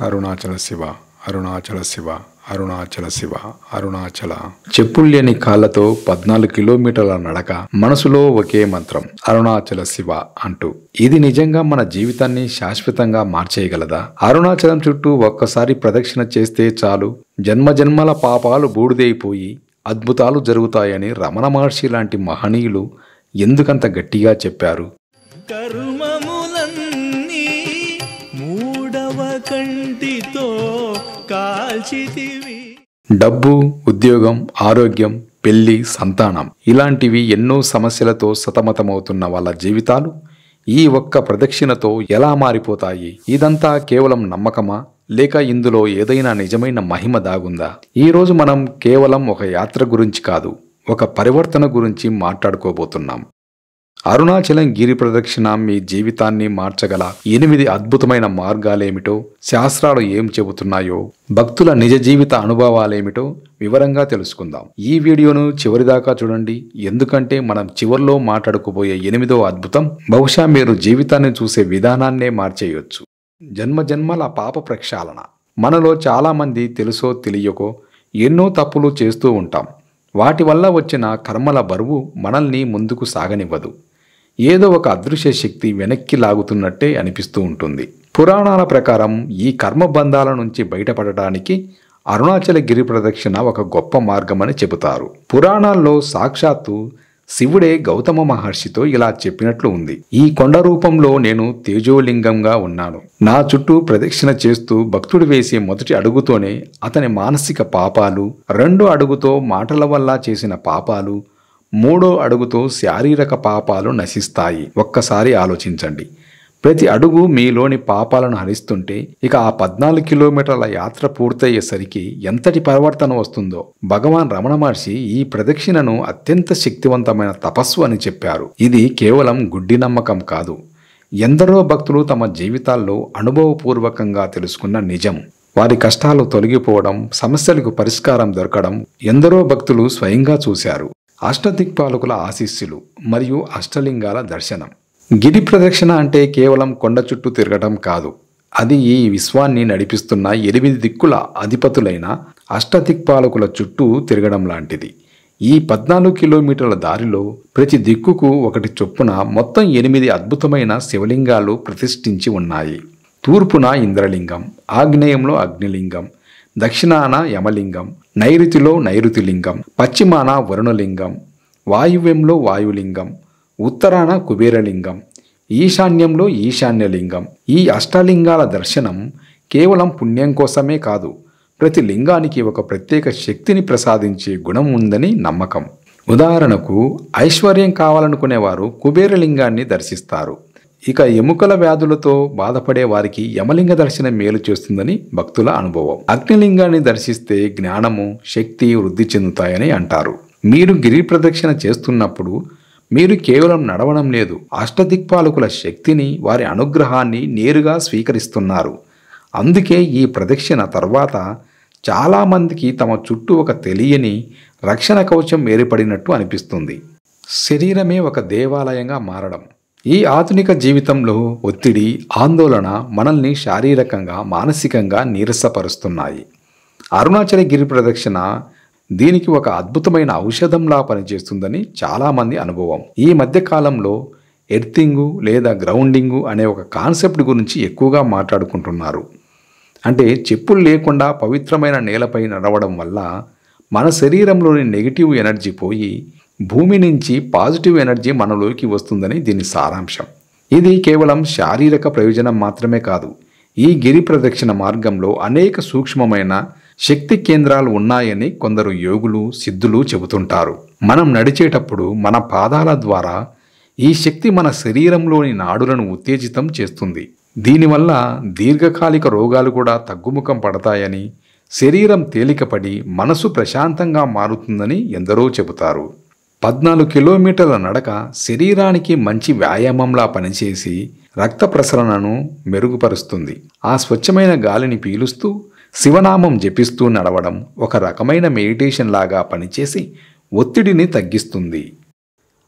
అరుణాచల శివ, అరుణాచల శివ, అరుణాచల శివ, అరుణాచల. చెప్పుల్లేని కాళ్లతో 14 కిలోమీటర్ల నడక, మనసులో ఒకే మంత్రం అరుణాచల శివ అంటూ. ఇది నిజంగా మన జీవితాన్ని శాశ్వతంగా మార్చేయగలదా? అరుణాచలం చుట్టూ ఒక్కసారి ప్రదక్షిణ చేస్తే చాలు, జన్మజన్మల పాపాలు బూడిదైపోయి అద్భుతాలు జరుగుతాయని రమణ మహర్షి లాంటి మహనీయులు ఎందుకంత గట్టిగా చెప్పారు? కర్మములన్నీ మూడవ కంటితో కాల్చితివి. డబ్బు, ఉద్యోగం, ఆరోగ్యం, పెళ్లి, సంతానం ఇలాంటివి ఎన్నో సమస్యలతో సతమతమవుతున్న వాళ్ళ జీవితాలు ఈ ఒక్క ప్రదక్షిణతో ఎలా మారిపోతాయి? ఇదంతా కేవలం నమ్మకమా, లేక ఇందులో ఏదైనా నిజమైన మహిమ దాగుందా? ఈరోజు మనం కేవలం ఒక యాత్ర గురించి కాదు, ఒక పరివర్తన గురించి మాట్లాడుకోబోతున్నాం. అరుణాచలం గిరి ప్రదక్షిణ మీ జీవితాన్ని మార్చగల 8 అద్భుతమైన మార్గాలేమిటో, శాస్త్రాలు ఏం చెబుతున్నాయో, భక్తుల నిజ జీవిత అనుభవాలేమిటో వివరంగా తెలుసుకుందాం. ఈ వీడియోను చివరిదాకా చూడండి, ఎందుకంటే మనం చివర్లో మాట్లాడుకోబోయే 8వ అద్భుతం బహుశా మీరు జీవితాన్ని చూసే విధానాన్నే మార్చేయొచ్చు. జన్మజన్మల పాప ప్రక్షాళన. మనలో చాలామంది తెలుసో తెలియకో ఎన్నో తప్పులు చేస్తూ ఉంటాం. వాటి వల్ల వచ్చిన కర్మల బరువు మనల్ని ముందుకు సాగనివ్వదు. ఏదో ఒక అదృశ్య శక్తి వెనక్కి లాగుతున్నట్టే అనిపిస్తూ ఉంటుంది. పురాణాల ప్రకారం ఈ కర్మబంధాల నుంచి బయటపడటానికి అరుణాచల గిరి ప్రదక్షిణ ఒక గొప్ప మార్గమని చెబుతారు. పురాణాల్లో సాక్షాత్తు శివుడే గౌతమ మహర్షితో ఇలా చెప్పినట్లు ఉంది. ఈ కొండ రూపంలో నేను తేజోలింగంగా ఉన్నాను. నా చుట్టూ ప్రదక్షిణ చేస్తూ భక్తుడు వేసే మొదటి అడుగుతోనే అతని మానసిక పాపాలు, 2వ అడుగుతో మాటల వల్ల చేసిన పాపాలు, 3వ అడుగుతో శారీరక పాపాలు నశిస్తాయి. ఒక్కసారి ఆలోచించండి. ప్రతి అడుగు మీలోని పాపాలను హరిస్తుంటే ఇక ఆ 14 కిలోమీటర్ల యాత్ర పూర్తయ్యేసరికి ఎంతటి పరివర్తన వస్తుందో. భగవాన్ రమణ మహర్షి ఈ ప్రదక్షిణను అత్యంత శక్తివంతమైన తపస్సు అని చెప్పారు. ఇది కేవలం గుడ్డి నమ్మకం కాదు, ఎందరో భక్తులు తమ జీవితాల్లో అనుభవపూర్వకంగా తెలుసుకున్న నిజం. వారి కష్టాలు తొలగిపోవడం, సమస్యలకు పరిష్కారం దొరకడం ఎందరో భక్తులు స్వయంగా చూశారు. అష్టదిక్పాలకుల ఆశీస్సులు మరియు అష్టలింగాల దర్శనం. గిరి ప్రదక్షిణ అంటే కేవలం కొండ చుట్టూ తిరగటం కాదు, అది ఈ విశ్వాన్ని నడిపిస్తున్న 8 దిక్కుల అధిపతులైన అష్టదిక్పాలకుల చుట్టూ తిరగడం లాంటిది. ఈ 14 కిలోమీటర్ల దారిలో ప్రతి దిక్కుకు ఒకటి చొప్పున మొత్తం 8 అద్భుతమైన శివలింగాలు ప్రతిష్ఠించి ఉన్నాయి. తూర్పున ఇంద్రలింగం, ఆగ్నేయంలో అగ్నిలింగం, దక్షిణాన యమలింగం, నైరుతిలో నైరుతిలింగం, పశ్చిమాన వరుణలింగం, వాయువ్యంలో వాయులింగం, ఉత్తరాన కుబేరలింగం, ఈశాన్యంలో ఈశాన్యలింగం. ఈ అష్టలింగాల దర్శనం కేవలం పుణ్యం కోసమే కాదు, ప్రతి లింగానికి ఒక ప్రత్యేక శక్తిని ప్రసాదించే గుణం ఉందని నమ్మకం. ఉదాహరణకు ఐశ్వర్యం కావాలనుకునేవారు కుబేరలింగాన్ని దర్శిస్తారు. ఇక ఎముకల వ్యాధులతో బాధపడే వారికి యమలింగ దర్శనం మేలు చేస్తుందని భక్తుల అనుభవం. అగ్నిలింగాన్ని దర్శిస్తే జ్ఞానము, శక్తి వృద్ధి చెందుతాయని అంటారు. మీరు గిరి ప్రదక్షిణ చేస్తున్నప్పుడు మీరు కేవలం నడవడం లేదు, అష్టదిక్పాలకుల శక్తిని, వారి అనుగ్రహాన్ని నేరుగా స్వీకరిస్తున్నారు. అందుకే ఈ ప్రదక్షిణ తర్వాత చాలామందికి తమ చుట్టూ ఒక తెలియని రక్షణ కవచం ఏర్పడినట్టు అనిపిస్తుంది. శరీరమే ఒక దేవాలయంగా మారడం. ఈ ఆధునిక జీవితంలో ఒత్తిడి, ఆందోళన మనల్ని శారీరకంగా, మానసికంగా నీరసపరుస్తున్నాయి. అరుణాచల గిరి ప్రదక్షిణ దీనికి ఒక అద్భుతమైన ఔషధంలా పనిచేస్తుందని చాలామంది అనుభవం. ఈ మధ్య కాలంలో ఎర్తింగు లేదా గ్రౌండింగు అనే ఒక కాన్సెప్ట్ గురించి ఎక్కువగా మాట్లాడుకుంటున్నారు. అంటే చెప్పులు లేకుండా పవిత్రమైన నేలపై నడవడం వల్ల మన శరీరంలోని నెగిటివ్ ఎనర్జీ పోయి భూమి నుంచి పాజిటివ్ ఎనర్జీ మనలోకి వస్తుందని దీని సారాంశం. ఇది కేవలం శారీరక ప్రయోజనం మాత్రమే కాదు, ఈ గిరి ప్రదక్షిణ మార్గంలో అనేక సూక్ష్మమైన శక్తి కేంద్రాలు ఉన్నాయని కొందరు యోగులు, సిద్ధులు చెబుతుంటారు. మనం నడిచేటప్పుడు మన పాదాల ద్వారా ఈ శక్తి మన శరీరంలోని నాడులను ఉత్తేజితం చేస్తుంది. దీనివల్ల దీర్ఘకాలిక రోగాలు కూడా తగ్గుముఖం పడతాయని, శరీరం తేలికపడి మనసు ప్రశాంతంగా మారుతుందని ఎందరో చెబుతారు. 14 కిలోమీటర్ల నడక శరీరానికి మంచి వ్యాయామంలా పనిచేసి రక్త ప్రసరణను మెరుగుపరుస్తుంది. ఆ స్వచ్ఛమైన గాలిని పీలుస్తూ శివనామం జపిస్తూ నడవడం ఒక రకమైన మెడిటేషన్ లాగా పనిచేసి ఒత్తిడిని తగ్గిస్తుంది.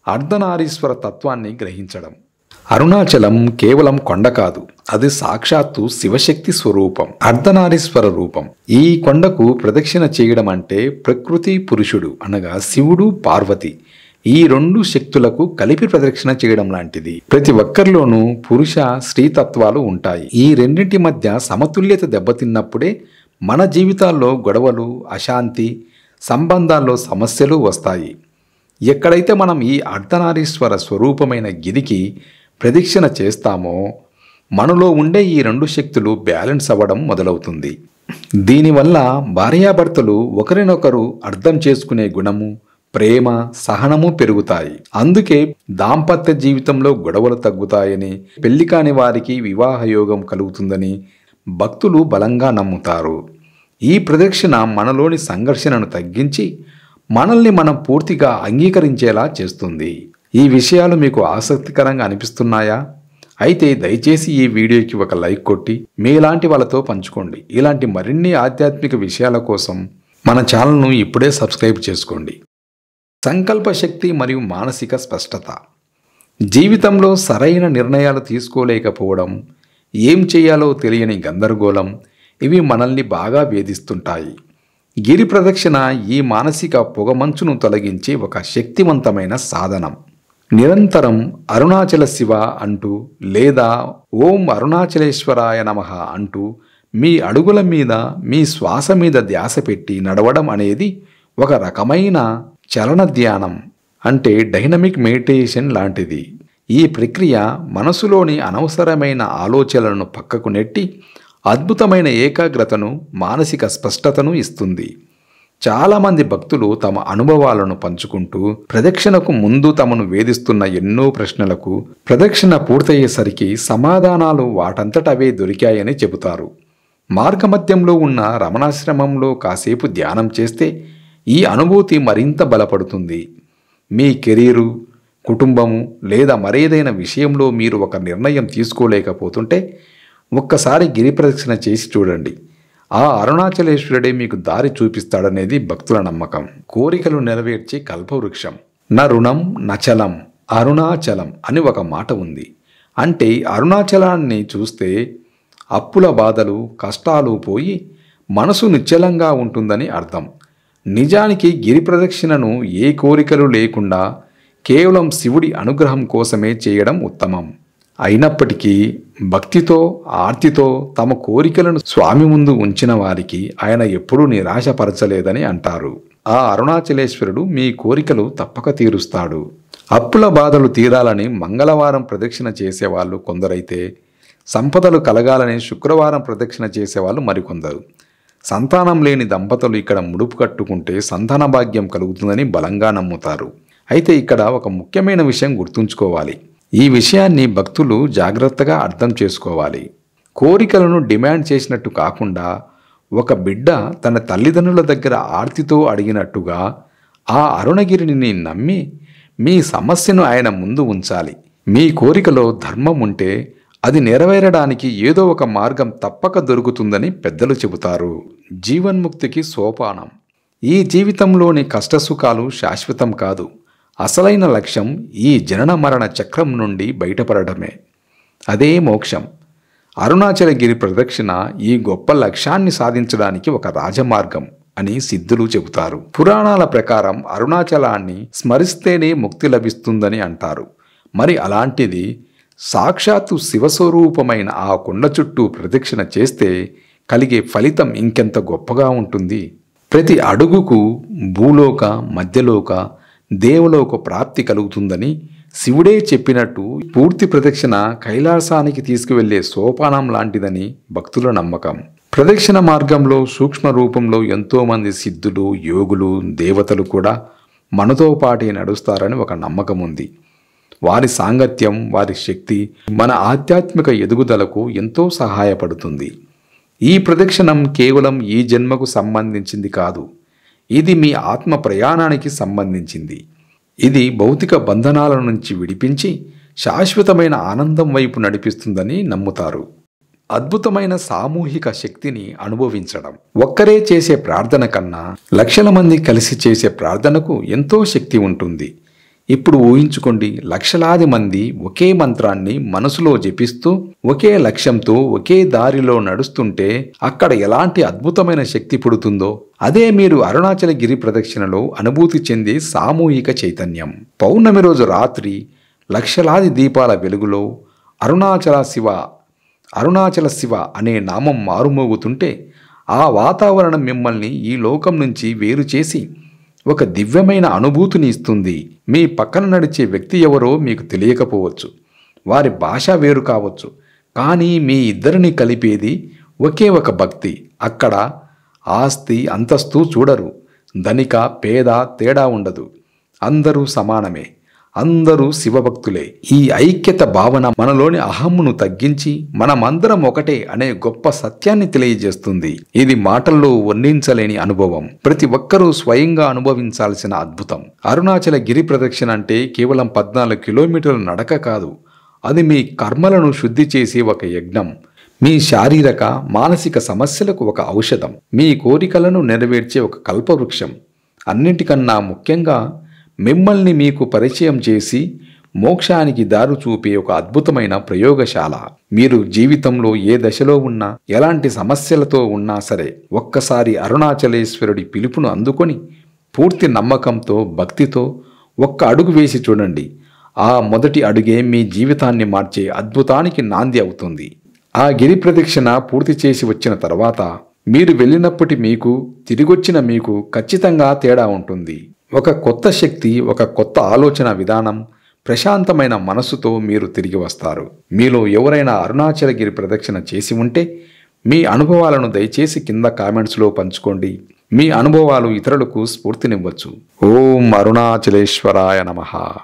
అర్ధనారీశ్వర తత్వాన్ని గ్రహించడం. అరుణాచలం కేవలం కొండ కాదు, అది సాక్షాత్తు శివశక్తి స్వరూపం, అర్ధనారీశ్వర రూపం. ఈ కొండకు ప్రదక్షిణ చేయడం అంటే ప్రకృతి పురుషుడు అనగా శివుడు పార్వతి ఈ రెండు శక్తులకు కలిపి ప్రదక్షిణ చేయడం లాంటిది. ప్రతి ఒక్కరిలోనూ పురుష స్త్రీతత్వాలు ఉంటాయి. ఈ రెండింటి మధ్య సమతుల్యత దెబ్బతిన్నప్పుడే మన జీవితాల్లో గొడవలు, అశాంతి, సంబంధాల్లో సమస్యలు వస్తాయి. ఎక్కడైతే మనం ఈ అర్ధనారీశ్వర స్వరూపమైన గిరికి ప్రదక్షిణ చేస్తామో మనలో ఉండే ఈ రెండు శక్తులు బ్యాలెన్స్ అవ్వడం మొదలవుతుంది. దీనివల్ల భార్యాభర్తలు ఒకరినొకరు అర్థం చేసుకునే గుణము, ప్రేమ, సహనము పెరుగుతాయి. అందుకే దాంపత్య జీవితంలో గొడవలు తగ్గుతాయని, పెళ్లి కాని వారికి వివాహ యోగం కలుగుతుందని భక్తులు బలంగా నమ్ముతారు. ఈ ప్రదక్షిణ మనలోని సంఘర్షణను తగ్గించి మనల్ని మనం పూర్తిగా అంగీకరించేలా చేస్తుంది. ఈ విషయాలు మీకు ఆసక్తికరంగా అనిపిస్తున్నాయా? అయితే దయచేసి ఈ వీడియోకి ఒక లైక్ కొట్టి మీలాంటి వాళ్ళతో పంచుకోండి. ఇలాంటి మరిన్ని ఆధ్యాత్మిక విషయాల కోసం మన ఛానల్ను ఇప్పుడే సబ్స్క్రైబ్ చేసుకోండి. సంకల్ప శక్తి మరియు మానసిక స్పష్టత. జీవితంలో సరైన నిర్ణయాలు తీసుకోలేకపోవడం, ఏం చేయాలో తెలియని గందరగోళం ఇవి మనల్ని బాగా వేధిస్తుంటాయి. గిరి ప్రదక్షిణ ఈ మానసిక పొగమంచును తొలగించే ఒక శక్తివంతమైన సాధనం. నిరంతరం అరుణాచల శివ అంటూ లేదా ఓం అరుణాచలేశ్వరాయ నమః అంటూ మీ అడుగుల మీద, మీ శ్వాస మీద ధ్యాస పెట్టి నడవడం అనేది ఒక రకమైన చలన ధ్యానం, అంటే డైనమిక్ మెడిటేషన్ లాంటిది. ఈ ప్రక్రియ మనసులోని అనవసరమైన ఆలోచనలను పక్కకు నెట్టి అద్భుతమైన ఏకాగ్రతను, మానసిక స్పష్టతను ఇస్తుంది. చాలామంది భక్తులు తమ అనుభవాలను పంచుకుంటూ ప్రదక్షిణకు ముందు తమను వేధిస్తున్న ఎన్నో ప్రశ్నలకు ప్రదక్షిణ పూర్తయ్యేసరికి సమాధానాలు వాటంతట అవే దొరికాయని చెబుతారు. మార్గమధ్యంలో ఉన్న రమణాశ్రమంలో కాసేపు ధ్యానం చేస్తే ఈ అనుభూతి మరింత బలపడుతుంది. మీ కెరీరు, కుటుంబము లేదా మరేదైనా విషయంలో మీరు ఒక నిర్ణయం తీసుకోలేకపోతుంటే ఒక్కసారి గిరి ప్రదక్షిణ చేసి చూడండి. ఆ అరుణాచలేశ్వరుడే మీకు దారి చూపిస్తాడనేది భక్తుల నమ్మకం. కోరికలు నెరవేర్చే కల్పవృక్షం. న రుణం నచలం అరుణాచలం అని ఒక మాట ఉంది. అంటే అరుణాచలాన్ని చూస్తే అప్పుల బాధలు, కష్టాలు పోయి మనసు నిశ్చలంగా ఉంటుందని అర్థం. నిజానికి గిరి ప్రదక్షిణను ఏ కోరికలు లేకుండా కేవలం శివుడి అనుగ్రహం కోసమే చేయడం ఉత్తమం. అయినప్పటికీ భక్తితో, ఆర్తితో తమ కోరికలను స్వామి ముందు ఉంచిన వారికి ఆయన ఎప్పుడూ నిరాశపరచలేదని అంటారు. ఆ అరుణాచలేశ్వరుడు మీ కోరికలు తప్పక తీరుస్తాడు. అప్పుల బాధలు తీరాలని మంగళవారం ప్రదక్షిణ చేసేవాళ్ళు కొందరైతే, సంపదలు కలగాలని శుక్రవారం ప్రదక్షిణ చేసేవాళ్ళు మరికొందరు. సంతానం లేని దంపతులు ఇక్కడ ముడుపు కట్టుకుంటే సంతాన భాగ్యం కలుగుతుందని బలంగా నమ్ముతారు. అయితే ఇక్కడ ఒక ముఖ్యమైన విషయం గుర్తుంచుకోవాలి. ఈ విషయాన్ని భక్తులు జాగ్రత్తగా అర్థం చేసుకోవాలి. కోరికలను డిమాండ్ చేసినట్టు కాకుండా ఒక బిడ్డ తన తల్లిదండ్రుల దగ్గర ఆర్తితో అడిగినట్టుగా ఆ అరుణగిరిని నమ్మి మీ సమస్యను ఆయన ముందు ఉంచాలి. మీ కోరికలో ధర్మం ఉంటే అది నెరవేరడానికి ఏదో ఒక మార్గం తప్పక దొరుకుతుందని పెద్దలు చెబుతారు. జీవన్ముక్తికి సోపానం. ఈ జీవితంలోని కష్టసుఖాలు శాశ్వతం కాదు. అసలైన లక్ష్యం ఈ జనన మరణ చక్రం నుండి బయటపడటమే. అదే మోక్షం. అరుణాచలగిరి ప్రదక్షిణ ఈ గొప్ప లక్ష్యాన్ని సాధించడానికి ఒక రాజమార్గం అని సిద్ధులు చెబుతారు. పురాణాల ప్రకారం అరుణాచలాన్ని స్మరిస్తేనే ముక్తి లభిస్తుందని అంటారు. మరి అలాంటిది సాక్షాత్తు శివస్వరూపమైన ఆ కొండ చుట్టూ ప్రదక్షిణ చేస్తే కలిగే ఫలితం ఇంకెంత గొప్పగా ఉంటుంది. ప్రతి అడుగుకు భూలోక, మధ్యలోక, దేవలోక ప్రాప్తి కలుగుతుందని శివుడే చెప్పినట్టు పూర్తి ప్రదక్షిణ కైలాసానికి తీసుకువెళ్లే సోపానం లాంటిదని భక్తుల నమ్మకం. ప్రదక్షిణ మార్గంలో సూక్ష్మ రూపంలో ఎంతోమంది సిద్ధులు, యోగులు, దేవతలు కూడా మనతో పాటే నడుస్తారని ఒక నమ్మకం ఉంది. వారి సాంగత్యం, వారి శక్తి మన ఆధ్యాత్మిక ఎదుగుదలకు ఎంతో సహాయపడుతుంది. ఈ ప్రదక్షిణం కేవలం ఈ జన్మకు సంబంధించింది కాదు. ఇది మీ ఆత్మ ప్రయాణానికి సంబంధించింది. ఇది భౌతిక బంధనాల నుంచి విడిపించి శాశ్వతమైన ఆనందం వైపు నడిపిస్తుందని నమ్ముతారు. అద్భుతమైన సామూహిక శక్తిని అనుభవించడం. ఒక్కరే చేసే ప్రార్థన కన్నా లక్షల మంది కలిసి చేసే ప్రార్థనకు ఎంతో శక్తి ఉంటుంది. ఇప్పుడు ఊహించుకోండి, లక్షలాది మంది ఒకే మంత్రాన్ని మనసులో జపిస్తూ ఒకే లక్ష్యంతో ఒకే దారిలో నడుస్తుంటే అక్కడ ఎలాంటి అద్భుతమైన శక్తి పుడుతుందో అదే మీరు అరుణాచల గిరి ప్రదక్షిణలో అనుభూతి చెందే సామూహిక చైతన్యం. పౌర్ణమి రోజు రాత్రి లక్షలాది దీపాల వెలుగులో అరుణాచల శివ అనే నామం మారుమోగుతుంటే ఆ వాతావరణం మిమ్మల్ని ఈ లోకం నుంచి వేరు చేసి ఒక దివ్యమైన అనుభూతిని ఇస్తుంది. మీ పక్కన నడిచే వ్యక్తి ఎవరో మీకు తెలియకపోవచ్చు, వారి భాష వేరు కావచ్చు, కానీ మీ ఇద్దరిని కలిపేది ఒకే ఒక భక్తి. అక్కడ ఆస్తి అంతస్తు చూడరు, ధనిక పేద తేడా ఉండదు, అందరూ సమానమే, అందరూ శివభక్తులే. ఈ ఐక్యత భావన మనలోని అహమ్మును తగ్గించి మనమందరం ఒకటే అనే గొప్ప సత్యాన్ని తెలియజేస్తుంది. ఇది మాటల్లో వర్ణించలేని అనుభవం, ప్రతి ఒక్కరూ స్వయంగా అనుభవించాల్సిన అద్భుతం. అరుణాచల గిరి ప్రదక్షిణ అంటే కేవలం 14 కిలోమీటర్ల నడక కాదు, అది మీ కర్మలను శుద్ధి చేసే ఒక యజ్ఞం, మీ శారీరక మానసిక సమస్యలకు ఒక ఔషధం, మీ కోరికలను నెరవేర్చే ఒక కల్పవృక్షం, అన్నింటికన్నా ముఖ్యంగా మిమ్మల్ని మీకు పరిచయం చేసి మోక్షానికి దారి చూపే ఒక అద్భుతమైన ప్రయోగశాల. మీరు జీవితంలో ఏ దశలో ఉన్నా, ఎలాంటి సమస్యలతో ఉన్నా సరే ఒక్కసారి అరుణాచలేశ్వరుడి పిలుపును అందుకొని పూర్తి నమ్మకంతో భక్తితో ఒక్క అడుగు వేసి చూడండి. ఆ మొదటి అడుగే మీ జీవితాన్ని మార్చే అద్భుతానికి నాంది అవుతుంది. ఆ గిరి ప్రదక్షిణ పూర్తి చేసి వచ్చిన తర్వాత మీరు వెళ్ళినప్పటి మీకు, తిరిగొచ్చిన మీకు ఖచ్చితంగా తేడా ఉంటుంది. ఒక కొత్త శక్తి, ఒక కొత్త ఆలోచన విధానం, ప్రశాంతమైన మనస్సుతో మీరు తిరిగి వస్తారు. మీలో ఎవరైనా అరుణాచలగిరి ప్రదక్షిణ చేసి ఉంటే మీ అనుభవాలను దయచేసి కింద కామెంట్స్లో పంచుకోండి. మీ అనుభవాలు ఇతరులకు స్ఫూర్తినివ్వచ్చు. ఓం అరుణాచలేశ్వరాయ నమః.